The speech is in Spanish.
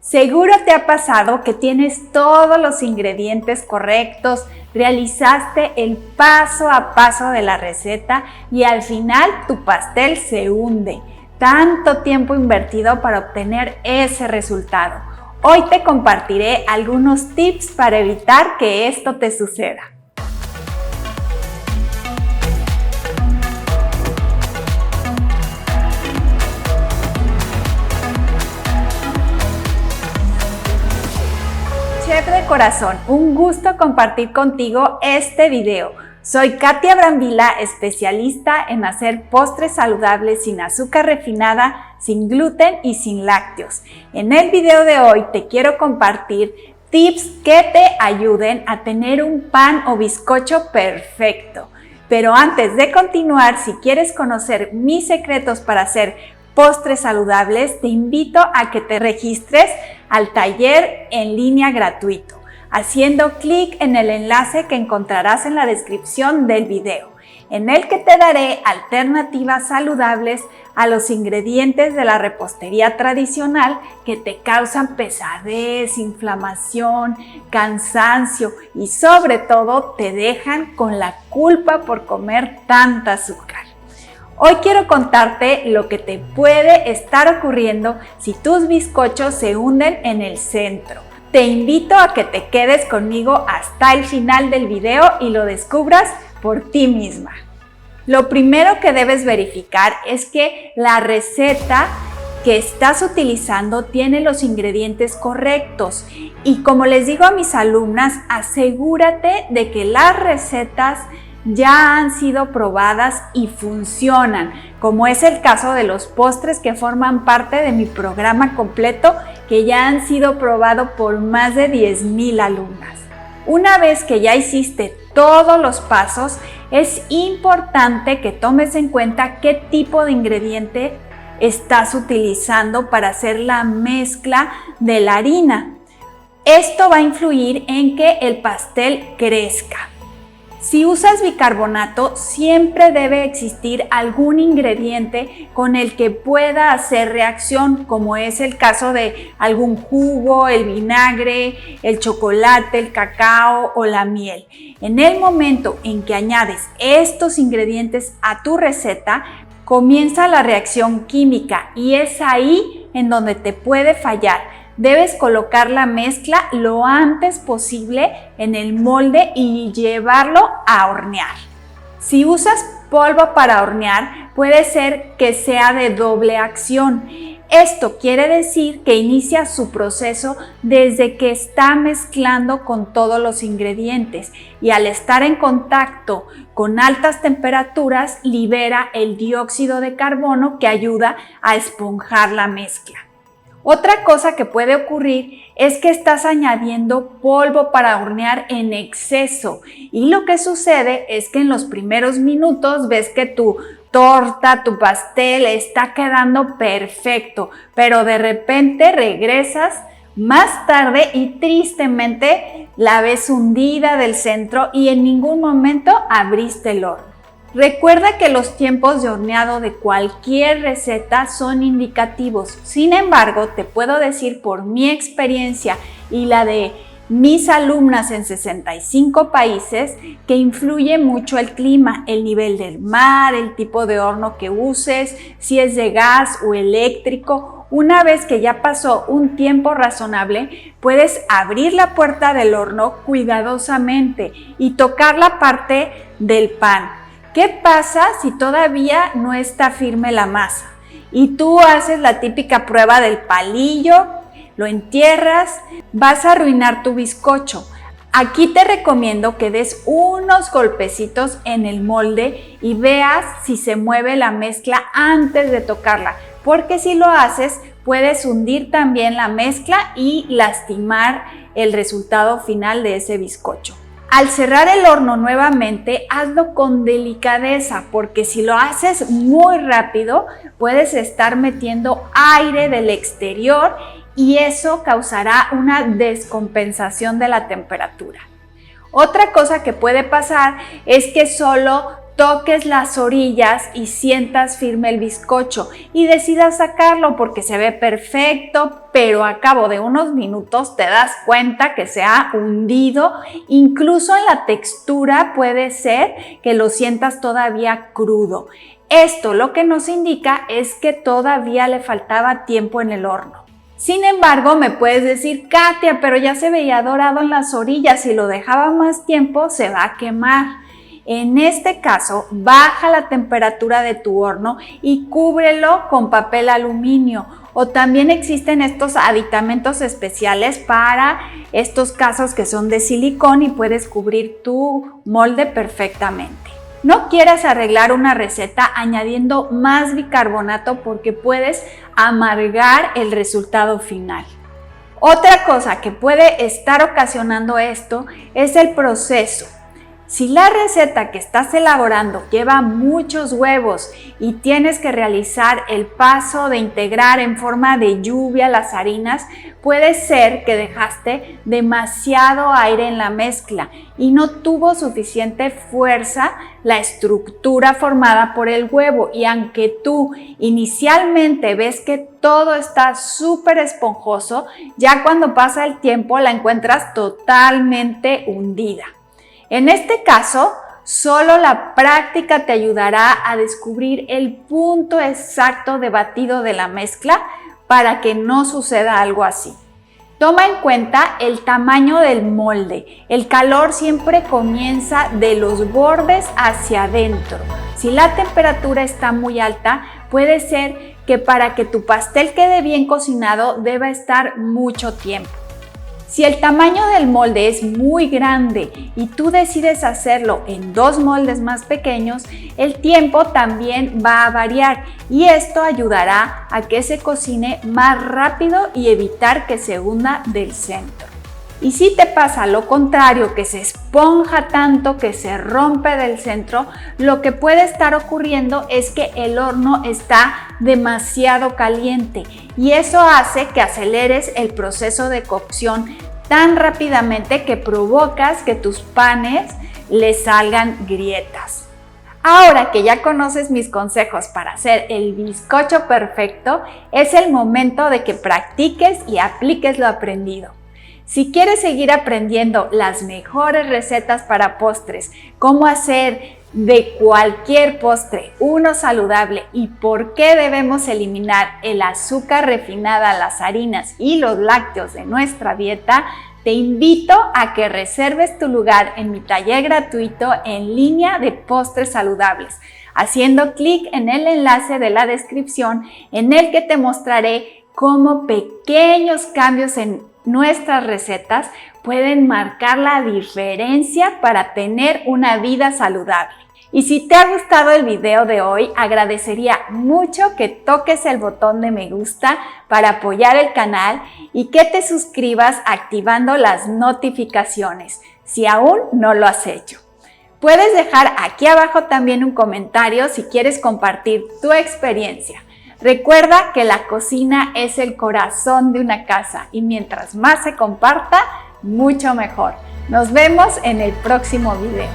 Seguro te ha pasado que tienes todos los ingredientes correctos, realizaste el paso a paso de la receta y al final tu pastel se hunde. Tanto tiempo invertido para obtener ese resultado. Hoy te compartiré algunos tips para evitar que esto te suceda. Chef de corazón, un gusto compartir contigo este video. Soy Katia Brambila, especialista en hacer postres saludables sin azúcar refinada, sin gluten y sin lácteos. En el video de hoy te quiero compartir tips que te ayuden a tener un pan o bizcocho perfecto. Pero antes de continuar, si quieres conocer mis secretos para hacer postres saludables, te invito a que te registres al taller en línea gratuito, haciendo clic en el enlace que encontrarás en la descripción del video, en el que te daré alternativas saludables a los ingredientes de la repostería tradicional que te causan pesadez, inflamación, cansancio y sobre todo te dejan con la culpa por comer tanta azúcar. Hoy quiero contarte lo que te puede estar ocurriendo si tus bizcochos se hunden en el centro. Te invito a que te quedes conmigo hasta el final del video y lo descubras por ti misma. Lo primero que debes verificar es que la receta que estás utilizando tiene los ingredientes correctos y, como les digo a mis alumnas, asegúrate de que las recetas ya han sido probadas y funcionan, como es el caso de los postres que forman parte de mi programa completo, que ya han sido probados por más de 10,000 alumnas. Una vez que ya hiciste todos los pasos, es importante que tomes en cuenta qué tipo de ingrediente estás utilizando para hacer la mezcla de la harina. Esto va a influir en que el pastel crezca. Si usas bicarbonato, siempre debe existir algún ingrediente con el que pueda hacer reacción, como es el caso de algún jugo, el vinagre, el chocolate, el cacao o la miel. En el momento en que añades estos ingredientes a tu receta, comienza la reacción química y es ahí en donde te puede fallar. Debes colocar la mezcla lo antes posible en el molde y llevarlo a hornear. Si usas polvo para hornear, puede ser que sea de doble acción. Esto quiere decir que inicia su proceso desde que está mezclando con todos los ingredientes y al estar en contacto con altas temperaturas libera el dióxido de carbono que ayuda a esponjar la mezcla. Otra cosa que puede ocurrir es que estás añadiendo polvo para hornear en exceso y lo que sucede es que en los primeros minutos ves que tu torta, tu pastel está quedando perfecto, pero de repente regresas más tarde y tristemente la ves hundida del centro y en ningún momento abriste el horno. Recuerda que los tiempos de horneado de cualquier receta son indicativos. Sin embargo, te puedo decir por mi experiencia y la de mis alumnas en 65 países que influye mucho el clima, el nivel del mar, el tipo de horno que uses, si es de gas o eléctrico. Una vez que ya pasó un tiempo razonable, puedes abrir la puerta del horno cuidadosamente y tocar la parte del pan. ¿Qué pasa si todavía no está firme la masa? Y tú haces la típica prueba del palillo, lo entierras, vas a arruinar tu bizcocho. Aquí te recomiendo que des unos golpecitos en el molde y veas si se mueve la mezcla antes de tocarla, porque si lo haces puedes hundir también la mezcla y lastimar el resultado final de ese bizcocho. Al cerrar el horno nuevamente, hazlo con delicadeza, porque si lo haces muy rápido, puedes estar metiendo aire del exterior y eso causará una descompensación de la temperatura. Otra cosa que puede pasar es que solo toques las orillas y sientas firme el bizcocho y decidas sacarlo porque se ve perfecto, pero a cabo de unos minutos te das cuenta que se ha hundido, incluso en la textura puede ser que lo sientas todavía crudo. Esto lo que nos indica es que todavía le faltaba tiempo en el horno. Sin embargo, me puedes decir, Katia, pero ya se veía dorado en las orillas, si lo dejaba más tiempo se va a quemar. En este caso, baja la temperatura de tu horno y cúbrelo con papel aluminio. O también existen estos aditamentos especiales para estos casos que son de silicón y puedes cubrir tu molde perfectamente. No quieras arreglar una receta añadiendo más bicarbonato porque puedes amargar el resultado final. Otra cosa que puede estar ocasionando esto es el proceso. Si la receta que estás elaborando lleva muchos huevos y tienes que realizar el paso de integrar en forma de lluvia las harinas, puede ser que dejaste demasiado aire en la mezcla y no tuvo suficiente fuerza la estructura formada por el huevo, y aunque tú inicialmente ves que todo está súper esponjoso, ya cuando pasa el tiempo la encuentras totalmente hundida. En este caso, solo la práctica te ayudará a descubrir el punto exacto de batido de la mezcla para que no suceda algo así. Toma en cuenta el tamaño del molde. El calor siempre comienza de los bordes hacia adentro. Si la temperatura está muy alta, puede ser que para que tu pastel quede bien cocinado deba estar mucho tiempo. Si el tamaño del molde es muy grande y tú decides hacerlo en 2 moldes más pequeños, el tiempo también va a variar y esto ayudará a que se cocine más rápido y evitar que se hunda del centro. Y si te pasa lo contrario, que se esponja tanto que se rompe del centro, lo que puede estar ocurriendo es que el horno está demasiado caliente y eso hace que aceleres el proceso de cocción tan rápidamente que provocas que tus panes le salgan grietas. Ahora que ya conoces mis consejos para hacer el bizcocho perfecto, es el momento de que practiques y apliques lo aprendido. Si quieres seguir aprendiendo las mejores recetas para postres, cómo hacer de cualquier postre uno saludable y por qué debemos eliminar el azúcar refinada, las harinas y los lácteos de nuestra dieta, te invito a que reserves tu lugar en mi taller gratuito en línea de postres saludables, haciendo clic en el enlace de la descripción en el que te mostraré cómo pequeños cambios en nuestras recetas pueden marcar la diferencia para tener una vida saludable. Y si te ha gustado el video de hoy, agradecería mucho que toques el botón de me gusta para apoyar el canal y que te suscribas activando las notificaciones si aún no lo has hecho. Puedes dejar aquí abajo también un comentario si quieres compartir tu experiencia. Recuerda que la cocina es el corazón de una casa y mientras más se comparta, mucho mejor. Nos vemos en el próximo video.